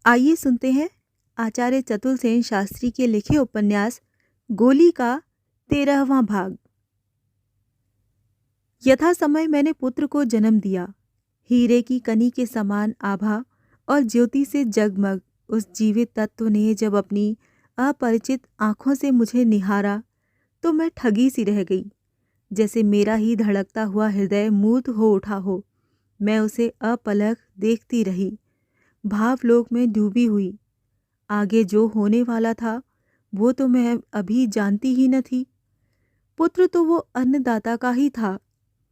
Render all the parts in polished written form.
आइए सुनते हैं आचार्य चतुर्सेन शास्त्री के लिखे उपन्यास गोली का 13वां भाग। यथा समय मैंने पुत्र को जन्म दिया। हीरे की कनी के समान आभा और ज्योति से जगमग उस जीवित तत्व ने जब अपनी अपरिचित आंखों से मुझे निहारा तो मैं ठगी सी रह गई, जैसे मेरा ही धड़कता हुआ हृदय मूर्त हो उठा हो। मैं उसे अपलक देखती रही, भावलोक में डूबी हुई। आगे जो होने वाला था वो तो मैं अभी जानती ही न थी। पुत्र तो वो अन्नदाता का ही था,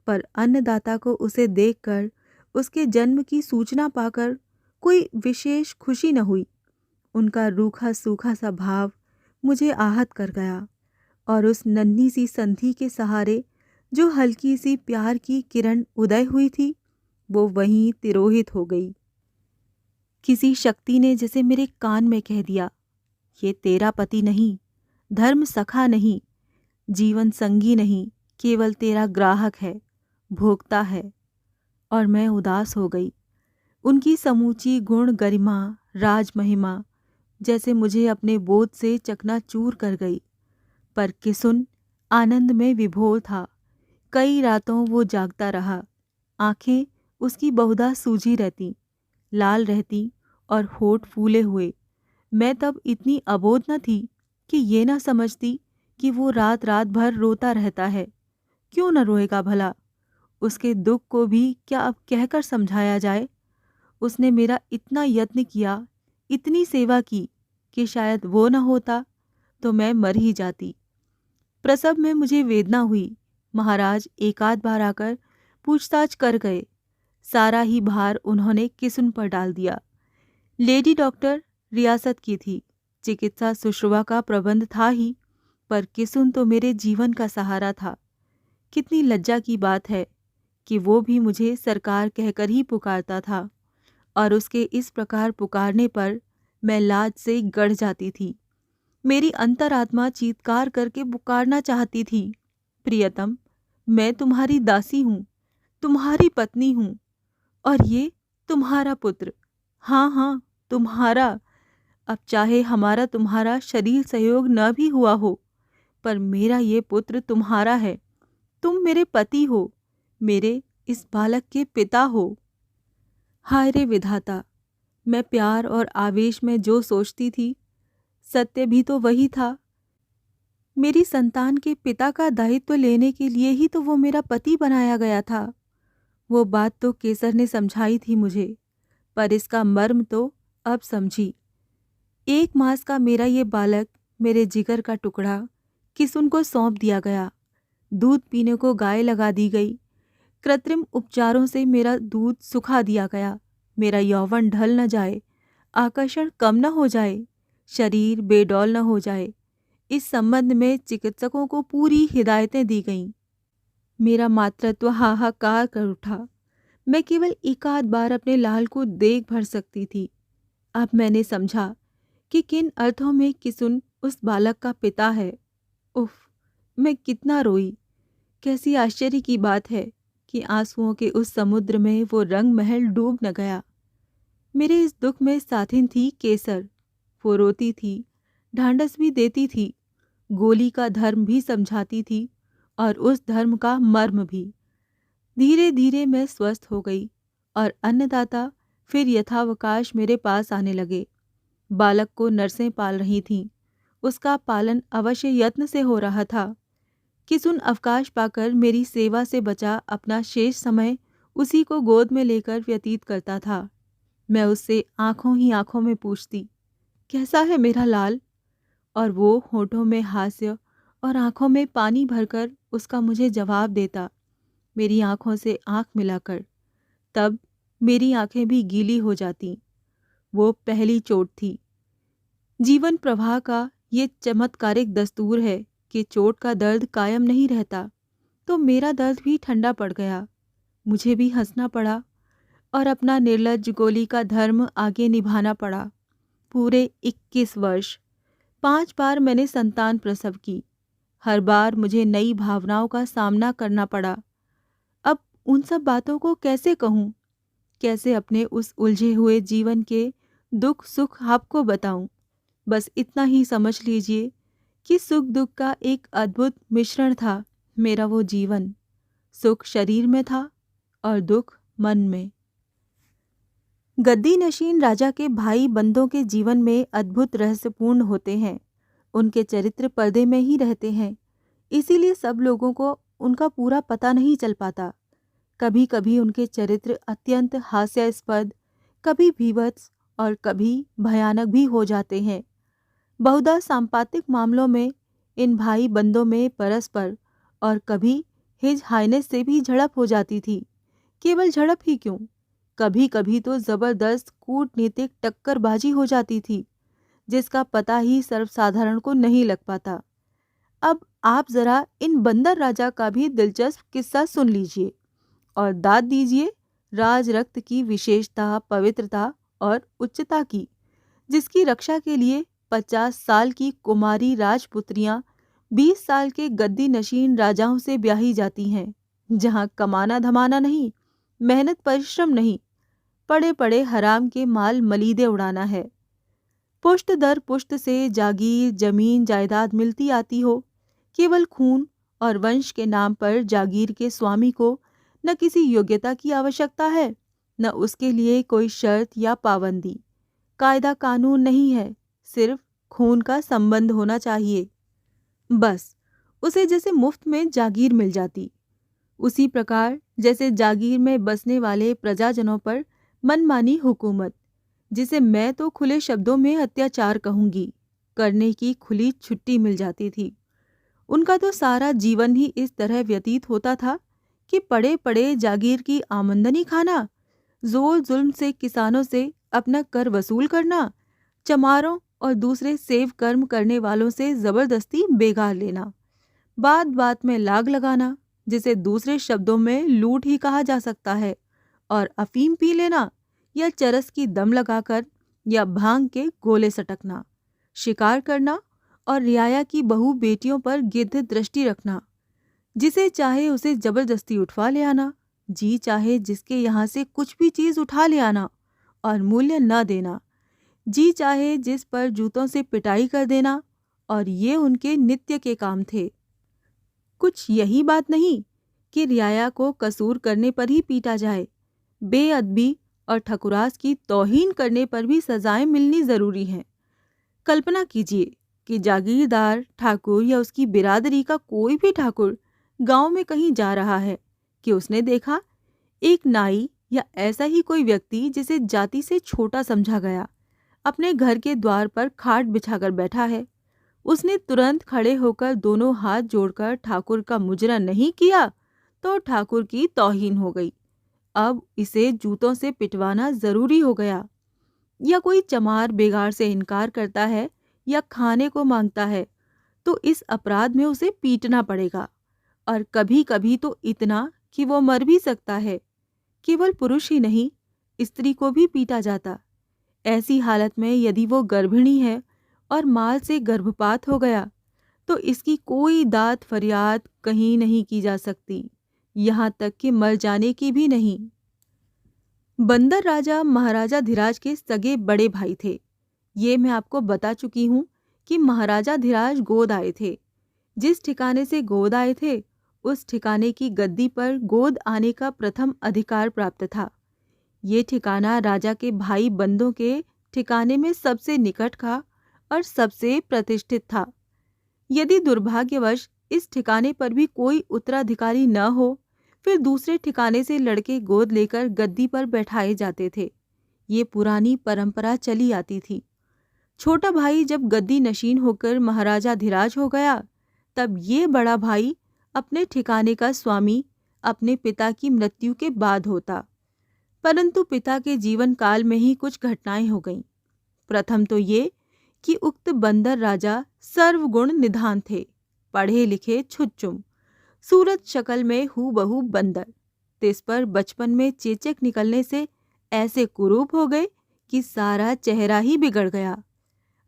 पर अन्नदाता को उसे देखकर, उसके जन्म की सूचना पाकर कोई विशेष खुशी न हुई। उनका रूखा सूखा सा भाव मुझे आहत कर गया और उस नन्ही सी संधि के सहारे जो हल्की सी प्यार की किरण उदय हुई थी वो वहीं तिरोहित हो गई। किसी शक्ति ने जैसे मेरे कान में कह दिया, ये तेरा पति नहीं, धर्म सखा नहीं, जीवन संगी नहीं, केवल तेरा ग्राहक है, भोक्ता है। और मैं उदास हो गई। उनकी समूची गुण गरिमा, राज महिमा जैसे मुझे अपने बोध से चकनाचूर कर गई। पर किसुन आनंद में विभोर था। कई रातों वो जागता रहा। आंखें उसकी बहुधा सूजी रहती, लाल रहती और होठ फूले हुए। मैं तब इतनी अबोध न थी कि ये न समझती कि वो रात रात भर रोता रहता है। क्यों न रोएगा भला? उसके दुख को भी क्या अब कहकर समझाया जाए? उसने मेरा इतना यत्न किया, इतनी सेवा की कि शायद वो न होता तो मैं मर ही जाती। प्रसव में मुझे वेदना हुई। महाराज एकाध बार आकर पूछताछ कर गए। सारा ही भार उन्होंने किसुन पर डाल दिया। लेडी डॉक्टर रियासत की थी, चिकित्सा शुश्रूषा का प्रबंध था ही, पर किसुन तो मेरे जीवन का सहारा था। कितनी लज्जा की बात है कि वो भी मुझे सरकार कहकर ही पुकारता था, और उसके इस प्रकार पुकारने पर मैं लाज से गड़ जाती थी। मेरी अंतरात्मा चीत्कार करके पुकारना चाहती थी, प्रियतम, मैं तुम्हारी दासी हूँ, तुम्हारी पत्नी हूँ, और ये तुम्हारा पुत्र। हाँ हाँ, तुम्हारा। अब चाहे हमारा तुम्हारा शरीर सहयोग न भी हुआ हो, पर मेरा ये पुत्र तुम्हारा है। तुम मेरे पति हो, मेरे इस बालक के पिता हो। हाय रे विधाता, मैं प्यार और आवेश में जो सोचती थी, सत्य भी तो वही था। मेरी संतान के पिता का दायित्व लेने के लिए ही तो वो मेरा पति बनाया गया था। वो बात तो केसर ने समझाई थी मुझे, पर इसका मर्म तो अब समझी। 1 मास का मेरा ये बालक, मेरे जिगर का टुकड़ा, किसुन को सौंप दिया गया। दूध पीने को गाय लगा दी गई। कृत्रिम उपचारों से मेरा दूध सुखा दिया गया। मेरा यौवन ढल न जाए, आकर्षण कम न हो जाए, शरीर बेडौल न हो जाए, इस संबंध में चिकित्सकों को पूरी हिदायतें दी गईं। मेरा मातृत्व हाहाकार कर उठा। मैं केवल एकाध बार अपने लाल को देख भर सकती थी। अब मैंने समझा कि किन अर्थों में किसुन उस बालक का पिता है। उफ, मैं कितना रोई। कैसी आश्चर्य की बात है कि आंसुओं के उस समुद्र में वो रंग महल डूब न गया। मेरे इस दुख में साथिन थी केसर। वो रोती थी, ढांढस भी देती थी, गोली का धर्म भी समझाती थी और उस धर्म का मर्म भी। धीरे धीरे मैं स्वस्थ हो गई और अन्नदाता फिर यथावकाश मेरे पास आने लगे। बालक को नर्सें पाल रही थीं। उसका पालन अवश्य यत्न से हो रहा था। किसुन अवकाश पाकर मेरी सेवा से बचा अपना शेष समय उसी को गोद में लेकर व्यतीत करता था। मैं उससे आंखों ही आंखों में पूछती, कैसा है मेरा लाल? और वो होठों में हास्य और आंखों में पानी भरकर उसका मुझे जवाब देता, मेरी आंखों से आंख मिलाकर। तब मेरी आंखें भी गीली हो जाती। वो पहली चोट थी। जीवन प्रवाह का ये चमत्कारिक दस्तूर है कि चोट का दर्द कायम नहीं रहता। तो मेरा दर्द भी ठंडा पड़ गया। मुझे भी हंसना पड़ा और अपना निर्लज्ज गोली का धर्म आगे निभाना पड़ा। पूरे 21 वर्ष 5 बार मैंने संतान प्रसव की। हर बार मुझे नई भावनाओं का सामना करना पड़ा। अब उन सब बातों को कैसे कहूँ? कैसे अपने उस उलझे हुए जीवन के दुख सुख आपको बताऊं, बस इतना ही समझ लीजिए कि सुख दुख का एक अद्भुत मिश्रण था मेरा वो जीवन। सुख शरीर में था और दुख मन में। गद्दी नशीन राजा के भाई बंदों के जीवन में अद्भुत रहस्यपूर्ण होते हैं। उनके चरित्र पर्दे में ही रहते हैं, इसीलिए सब लोगों को उनका पूरा पता नहीं चल पाता। कभी कभी उनके चरित्र अत्यंत हास्यास्पद, कभी भीभत्स और कभी भयानक भी हो जाते हैं। बहुधा सांपातिक मामलों में इन भाई बंदों में परस्पर और कभी हिज हाइनेस से भी झड़प हो जाती थी। केवल झड़प ही क्यों, कभी कभी तो जबरदस्त कूटनीतिक टक्करबाजी हो जाती थी, जिसका पता ही सर्वसाधारण को नहीं लग पाता। अब आप जरा इन बंदर राजा का भी दिलचस्प किस्सा सुन लीजिए और दाद दीजिए राज रक्त की विशेषता, पवित्रता और उच्चता की, जिसकी रक्षा के लिए 50 साल की कुमारी राजपुत्रियां 20 साल के गद्दी नशीन राजाओं से ब्याही जाती हैं, जहां कमाना धमाना नहीं, मेहनत परिश्रम नहीं, पड़े पड़े हराम के माल मलीदे उड़ाना है। पुश्त दर पुश्त से जागीर, जमीन, जायदाद मिलती आती हो। केवल खून और वंश के नाम पर जागीर के स्वामी को न किसी योग्यता की आवश्यकता है, न उसके लिए कोई शर्त या पाबंदी। कायदा कानून नहीं है, सिर्फ खून का संबंध होना चाहिए। बस उसे जैसे मुफ्त में जागीर मिल जाती, उसी प्रकार जैसे जागीर में बसने वाले प्रजाजनों पर मनमानी हुकूमत, जिसे मैं तो खुले शब्दों में अत्याचार कहूंगी, करने की खुली छुट्टी मिल जाती थी। उनका तो सारा जीवन ही इस तरह व्यतीत होता था कि पड़े पड़े जागीर की आमदनी खाना, जोर जुल्म से किसानों से अपना कर वसूल करना, चमारों और दूसरे सेव कर्म करने वालों से जबरदस्ती बेगार लेना, बात बात में लाग लगाना, जिसे दूसरे शब्दों में लूट ही कहा जा सकता है, और अफीम पी लेना या चरस की दम लगाकर या भांग के गोले सटकना, शिकार करना और रियाया की बहू बेटियों पर गिद्ध दृष्टि रखना, जिसे चाहे उसे जबरदस्ती उठवा ले आना, जी चाहे जिसके यहाँ से कुछ भी चीज उठा ले आना और मूल्य न देना, जी चाहे जिस पर जूतों से पिटाई कर देना, और ये उनके नित्य के काम थे। कुछ यही बात नहीं कि रियाया को कसूर करने पर ही पीटा जाए, बेअदबी और ठकुरास की तौहीन करने पर भी सजाएं मिलनी जरूरी हैं। कल्पना कीजिए कि जागीरदार ठाकुर या उसकी बिरादरी का कोई भी ठाकुर गांव में कहीं जा रहा है कि उसने देखा एक नाई या ऐसा ही कोई व्यक्ति जिसे जाति से छोटा समझा गया अपने घर के द्वार पर खाट बिछाकर बैठा है। उसने तुरंत खड़े होकर दोनों हाथ जोड़कर ठाकुर का मुजरा नहीं किया तो ठाकुर की तौहीन हो गई। अब इसे जूतों से पिटवाना जरूरी हो गया। या कोई चमार बेगार से इनकार करता है या खाने को मांगता है तो इस अपराध में उसे पीटना पड़ेगा, और कभी कभी तो इतना कि वो मर भी सकता है। केवल पुरुष ही नहीं, स्त्री को भी पीटा जाता। ऐसी हालत में यदि वो गर्भिणी है और माल से गर्भपात हो गया तो इसकी कोई दाद फरियाद कहीं नहीं की जा सकती, यहाँ तक कि मर जाने की भी नहीं। बंदर राजा महाराजा धीराज के सगे बड़े भाई थे। ये मैं आपको बता चुकी हूँ कि महाराजा धीराज गोद आए थे। जिस ठिकाने से गोद आए थे उस ठिकाने की गद्दी पर गोद आने का प्रथम अधिकार प्राप्त था। ये ठिकाना राजा के भाई बंदों के ठिकाने में सबसे निकट था और सबसे प्रतिष्ठित था। यदि दुर्भाग्यवश इस ठिकाने पर भी कोई उत्तराधिकारी न हो, फिर दूसरे ठिकाने से लड़के गोद लेकर गद्दी पर बैठाए जाते थे। ये पुरानी परंपरा चली आती थी। छोटा भाई जब गद्दी नशीन होकर महाराजा धीराज हो गया, तब ये बड़ा भाई अपने ठिकाने का स्वामी अपने पिता की मृत्यु के बाद होता। परंतु पिता के जीवन काल में ही कुछ घटनाएं हो गईं। प्रथम तो ये कि उक्त बंदर राजा सर्वगुण निधान थे, पढ़े लिखे छुच्चुम, सूरत शक्ल में हूबहू बंदर। तिस पर बचपन में चेचक निकलने से ऐसे कुरूप हो गए कि सारा चेहरा ही बिगड़ गया।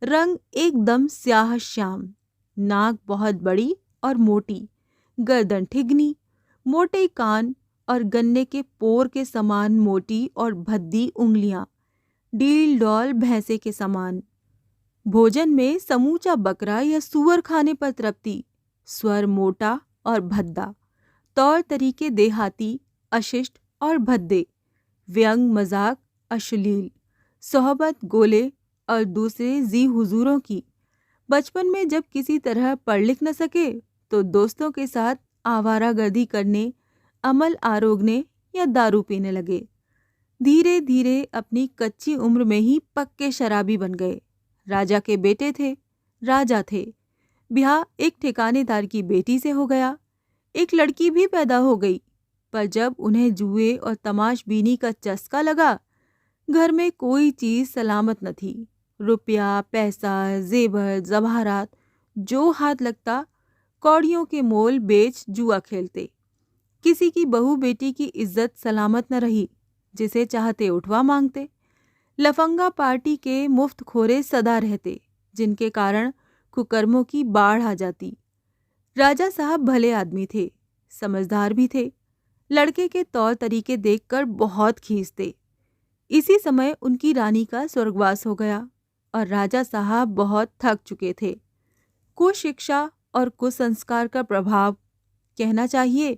रंग एकदम स्याह श्याम, नाक बहुत बड़ी और मोटी, गर्दन ठिगनी, मोटे कान और गन्ने के पोर के समान मोटी और भद्दी उंगलियां, डील डॉल भैंसे के समान। भोजन में समूचा बकरा या सूअर खाने पर तृप्ति, स्वर मोटा और भद्दा, तौर तरीके देहाती, अशिष्ट और भद्दे, व्यंग मजाक अश्लील, सोहबत गोले और दूसरे जी हुजूरों की। बचपन में जब किसी तरह पढ़ लिख न सके तो दोस्तों के साथ आवारागर्दी करने, अमल आरोगने या दारू पीने लगे। धीरे धीरे अपनी कच्ची उम्र में ही पक्के शराबी बन गए। राजा के बेटे थे, राजा थे। ब्याह एक ठिकानेदार की बेटी से हो गया। एक लड़की भी पैदा हो गई। पर जब उन्हें जुए और तमाशबीनी का चस्का लगा, घर में कोई चीज सलामत न थी। रुपया, पैसा, जेवर, जवाहरात जो हाथ लगता, कौड़ियों के मोल बेच जुआ खेलते। किसी की बहू बेटी की इज्जत सलामत न रही, जिसे चाहते उठवा मांगते। लफंगा पार्टी के मुफ्तखोरे सदा रहते, जिनके कारण कुकर्मों की बाढ़ आ जाती। राजा साहब भले आदमी थे, समझदार भी थे। लड़के के तौर तरीके देखकर बहुत खींचते। इसी समय उनकी रानी का स्वर्गवास हो गया और राजा साहब बहुत थक चुके थे। कुशिक्षा और कुसंस्कार का प्रभाव, कहना चाहिए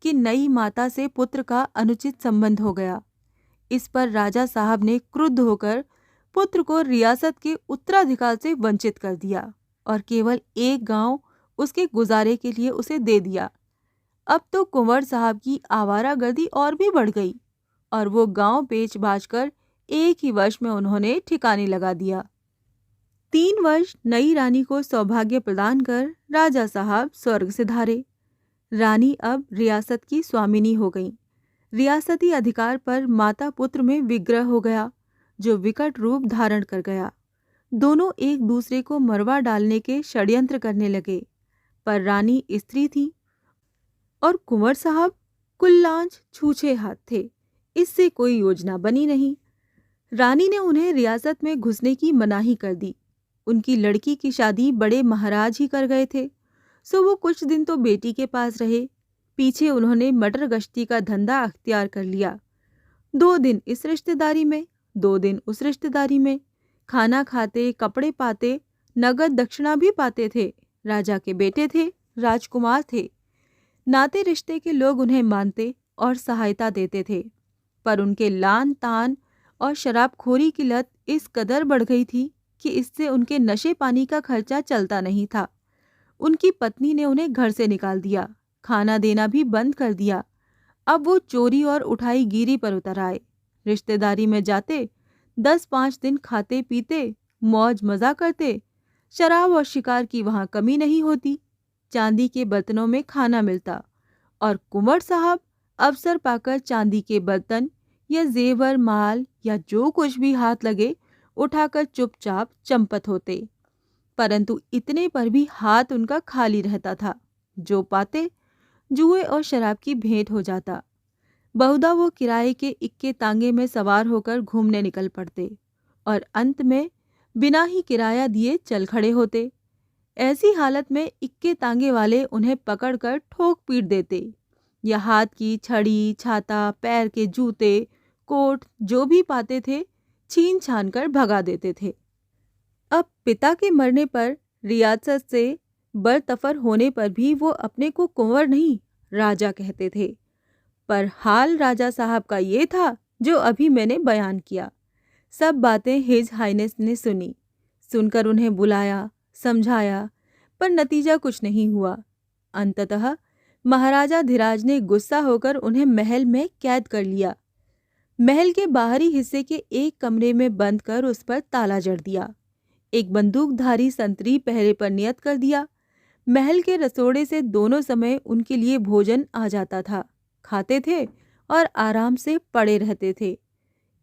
कि नई माता से पुत्र का अनुचित संबंध हो गया। इस पर राजा साहब ने क्रुद्ध होकर पुत्र को रियासत के उत्तराधिकार से वंचित कर दिया और केवल एक गांव उसके गुजारे के लिए उसे दे दिया। अब तो कुंवर साहब की आवारागर्दी और भी बढ़ गई और वो गांव बेच बाच कर एक ही वर्ष में उन्होंने ठिकाने लगा दिया। 3 वर्ष नई रानी को सौभाग्य प्रदान कर राजा साहब स्वर्ग से धारे। रानी अब रियासत की स्वामिनी हो गई। रियासती अधिकार पर माता पुत्र में विग्रह हो गया, जो विकट रूप धारण कर गया। दोनों एक दूसरे को मरवा डालने के षड्यंत्र करने लगे। पर रानी स्त्री थी और कुंवर साहब कुल्लांच छूछे हाथ थे। इससे कोई योजना बनी नहीं। रानी ने उन्हें रियासत में घुसने की मनाही कर दी। उनकी लड़की की शादी बड़े महाराज ही कर गए थे, सो वो कुछ दिन तो बेटी के पास रहे। पीछे उन्होंने मटर गश्ती का धंधा अख्तियार कर लिया। 2 दिन इस रिश्तेदारी में, 2 दिन उस रिश्तेदारी में, खाना खाते, कपड़े पाते, नगद दक्षिणा भी पाते थे। राजा के बेटे थे, राजकुमार थे। नाते रिश्ते के लोग उन्हें मानते और सहायता देते थे। पर उनके लान तान और शराबखोरी की लत इस कदर बढ़ गई थी कि इससे उनके नशे पानी का खर्चा चलता नहीं था। उनकी पत्नी ने उन्हें घर से निकाल दिया, खाना देना भी बंद कर दिया। अब वो चोरी और उठाई गिरी पर उतर आए। रिश्तेदारी में जाते, 10-5 दिन खाते पीते, मौज मजा करते। शराब और शिकार की वहां कमी नहीं होती। चांदी के बर्तनों में खाना मिलता और कुंवर साहब अवसर पाकर चांदी के बर्तन या जेवर माल या जो कुछ भी हाथ लगे उठाकर चुपचाप चंपत होते। परंतु इतने पर भी हाथ उनका खाली रहता था। जो पाते जुए और शराब की भेंट हो जाता। बहुधा वो किराए के इक्के तांगे में सवार होकर घूमने निकल पड़ते और अंत में बिना ही किराया दिए चल खड़े होते। ऐसी हालत में इक्के तांगे वाले उन्हें पकड़कर ठोक पीट देते या हाथ की छड़ी, छाता, पैर के जूते, कोट जो भी पाते थे छीन छान कर भगा देते थे। अब पिता के मरने पर रियासत से बरतफर होने पर भी वो अपने को कुंवर नहीं, राजा कहते थे। पर हाल राजा साहब का ये था जो अभी मैंने बयान किया। सब बातें हिज हाइनेस ने सुनी। सुनकर उन्हें बुलाया, समझाया, पर नतीजा कुछ नहीं हुआ। अंततः महाराजा धीराज ने गुस्सा होकर उन्हें महल में कैद कर लिया। महल के बाहरी हिस्से के एक कमरे में बंद कर उस पर ताला जड़ दिया। एक बंदूकधारी संतरी पहरे पर नियत कर दिया। महल के रसोड़े से दोनों समय उनके लिए भोजन आ जाता था। खाते थे और आराम से पड़े रहते थे।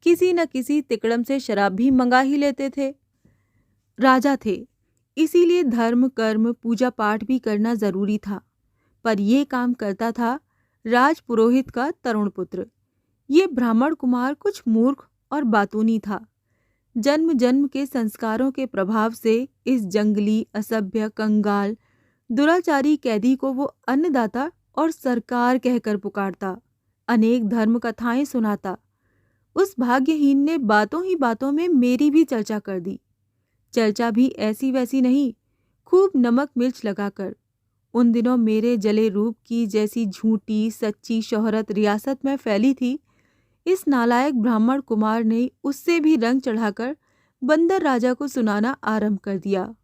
किसी न किसी तिकड़म से शराब भी मंगा ही लेते थे। राजा थे, इसीलिए धर्म, कर्म, पूजा पाठ भी करना जरूरी था। पर यह काम करता था राज पुरोहित का तरुण पुत्र। ये ब्राह्मण कुमार कुछ मूर्ख और बातूनी था। जन्म जन्म के संस्कारों के प्रभाव से इस जंगली, असभ्य, कंगाल, दुराचारी कैदी को वो अन्नदाता और सरकार कहकर पुकारता, अनेक धर्म कथाएं सुनाता। उस भाग्यहीन ने बातों ही बातों में मेरी भी चर्चा कर दी। चर्चा भी ऐसी वैसी नहीं, खूब नमक मिर्च लगाकर। उन दिनों मेरे जले रूप की जैसी झूठी सच्ची शोहरत रियासत में फैली थी, इस नालायक ब्राह्मण कुमार ने उससे भी रंग चढ़ाकर बंदर राजा को सुनाना आरंभ कर दिया।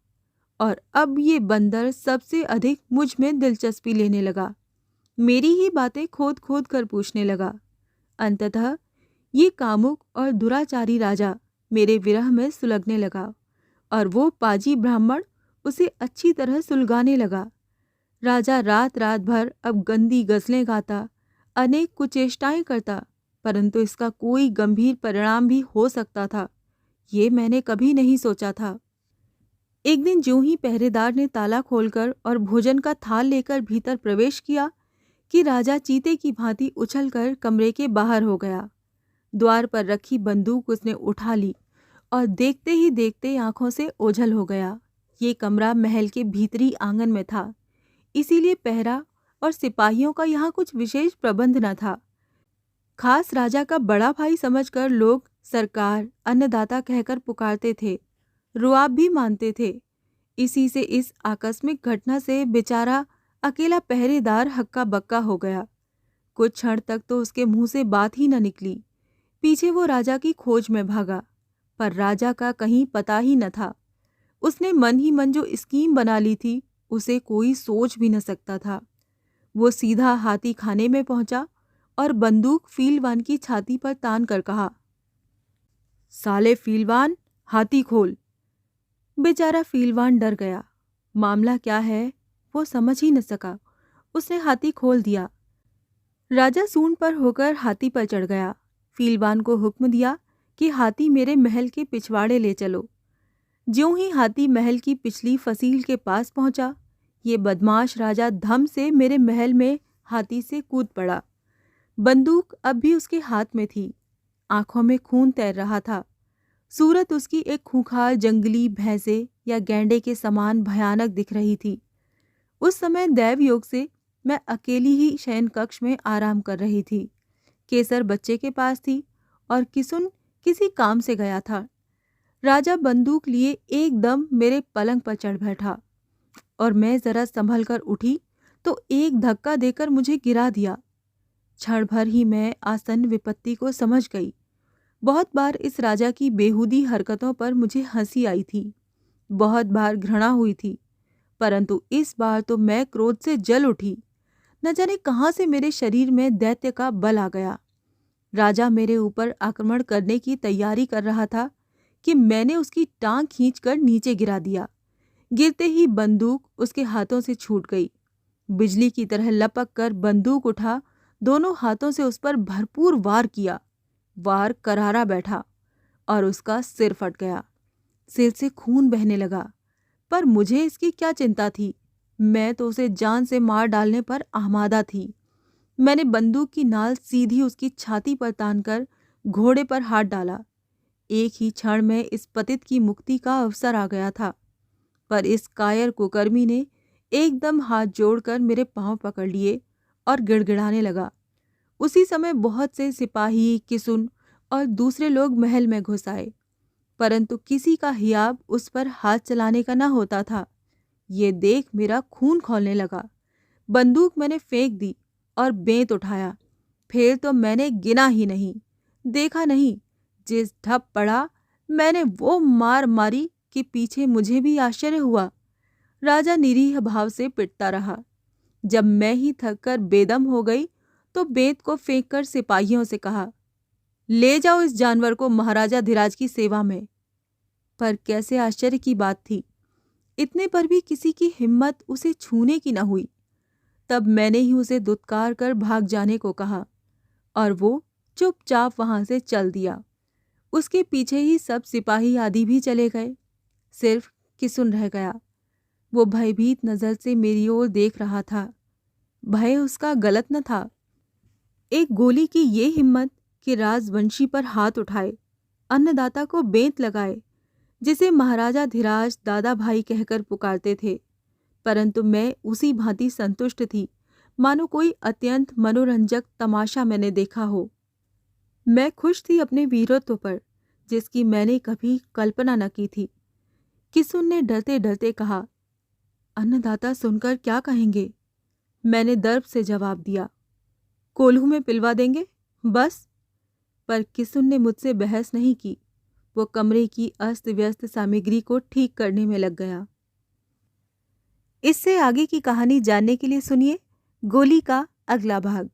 और अब ये बंदर सबसे अधिक मुझ में दिलचस्पी लेने लगा, मेरी ही बातें खोद खोद कर पूछने लगा। अंततः ये कामुक और दुराचारी राजा मेरे विरह में सुलगने लगा और वो पाजी ब्राह्मण उसे अच्छी तरह सुलगाने लगा। राजा रात रात भर अब गंदी गज़लें गाता, अनेक कुचेष्टाएं करता, परंतु इसका कोई गंभीर परिणाम भी हो सकता था, ये मैंने कभी नहीं सोचा था। एक दिन ज्यों ही पहरेदार ने ताला खोलकर और भोजन का थाल लेकर भीतर प्रवेश किया कि राजा चीते की भांति उछलकर कमरे के बाहर हो गया। द्वार पर रखी बंदूक उसने उठा ली और देखते ही देखते आंखों से ओझल हो गया। ये कमरा महल के भीतरी आंगन में था, इसीलिए पहरा और सिपाहियों का यहाँ कुछ विशेष प्रबंध न था। खास राजा का बड़ा भाई समझकर लोग सरकार अन्नदाता कहकर पुकारते थे, रुआब भी मानते थे। इसी से इस आकस्मिक घटना से बेचारा अकेला पहरेदार हक्का बक्का हो गया। कुछ क्षण तक तो उसके मुंह से बात ही न निकली। पीछे वो राजा की खोज में भागा, पर राजा का कहीं पता ही न था। उसने मन ही मन जो स्कीम बना ली थी, उसे कोई सोच भी न सकता था। वो सीधा हाथी खाने में पहुंचा और बंदूक फीलवान की छाती पर तान कर कहा, साले फीलवान, हाथी खोल। बेचारा फीलवान डर गया। मामला क्या है वो समझ ही न सका। उसने हाथी खोल दिया। राजा सूंड पर होकर हाथी पर चढ़ गया। फीलवान को हुक्म दिया कि हाथी मेरे महल के पिछवाड़े ले चलो। ज्यों ही हाथी महल की पिछली फसील के पास पहुंचा, ये बदमाश राजा धम से मेरे महल में हाथी से कूद पड़ा। बंदूक अब भी उसके हाथ में थी। आंखों में खून तैर रहा था। सूरत उसकी एक खूंखार जंगली भैंसे या गैंडे के समान भयानक दिख रही थी। उस समय दैव योग से मैं अकेली ही शयन कक्ष में आराम कर रही थी। केसर बच्चे के पास थी और किसुन किसी काम से गया था। राजा बंदूक लिए एकदम मेरे पलंग पर चढ़ बैठा और मैं जरा संभल कर उठी तो एक धक्का देकर मुझे गिरा दिया। क्षण भर ही मैं आसन्न विपत्ति को समझ गई। बहुत बार इस राजा की बेहूदी हरकतों पर मुझे हंसी आई थी, बहुत बार घृणा हुई थी, परंतु इस बार तो मैं क्रोध से जल उठी। न जाने कहाँ से मेरे शरीर में दैत्य का बल आ गया। राजा मेरे ऊपर आक्रमण करने की तैयारी कर रहा था कि मैंने उसकी टांग खींचकर नीचे गिरा दिया। गिरते ही बंदूक उसके हाथों से छूट गई। बिजली की तरह लपक कर बंदूक उठा, दोनों हाथों से उस पर भरपूर वार किया। वार करारा बैठा और उसका सिर फट गया। सिर से खून बहने लगा, पर मुझे इसकी क्या चिंता थी। मैं तो उसे जान से मार डालने पर आमादा थी। मैंने बंदूक की नाल सीधी उसकी छाती पर तानकर घोड़े पर हाथ डाला। एक ही क्षण में इस पतित की मुक्ति का अवसर आ गया था, पर इस कायर कुकर्मी ने एकदम हाथ जोड़कर मेरे पांव पकड़ लिए और गिड़गिड़ाने लगा। उसी समय बहुत से सिपाही, किसुन और दूसरे लोग महल में घुस आए, परंतु किसी का हियाब उस पर हाथ चलाने का न होता था। ये देख मेरा खून खौलने लगा। बंदूक मैंने फेंक दी और बेंत उठाया। फिर तो मैंने गिना ही नहीं, देखा नहीं। जिस ढप पड़ा मैंने वो मार मारी कि पीछे मुझे भी आश्चर्य हुआ। राजा निरीह भाव से पिटता रहा। जब मैं ही थक कर बेदम हो गई तो बेंत को फेंककर सिपाहियों से कहा, ले जाओ इस जानवर को महाराजा धीराज की सेवा में। पर कैसे आश्चर्य की बात थी, इतने पर भी किसी की हिम्मत उसे छूने की न हुई। तब मैंने ही उसे दुत्कार कर भाग जाने को कहा और वो चुपचाप वहां से चल दिया। उसके पीछे ही सब सिपाही आदि भी चले गए। सिर्फ किसुन रह गया। वो भयभीत नजर से मेरी ओर देख रहा था। भय उसका गलत न था। एक गोली की ये हिम्मत कि राजवंशी पर हाथ उठाए, अन्नदाता को बेंत लगाए, जिसे महाराजा धीराज दादा भाई कहकर पुकारते थे। परंतु मैं उसी भांति संतुष्ट थी मानो कोई अत्यंत मनोरंजक तमाशा मैंने देखा हो। मैं खुश थी अपने वीरत्व पर, जिसकी मैंने कभी कल्पना न की थी। किसुन ने डरते डरते कहा, अन्नदाता सुनकर क्या कहेंगे? मैंने दर्प से जवाब दिया, कोल्हू में पिलवा देंगे, बस। पर किसुन ने मुझसे बहस नहीं की। वो कमरे की अस्त व्यस्त सामग्री को ठीक करने में लग गया। इससे आगे की कहानी जानने के लिए सुनिए गोली का अगला भाग।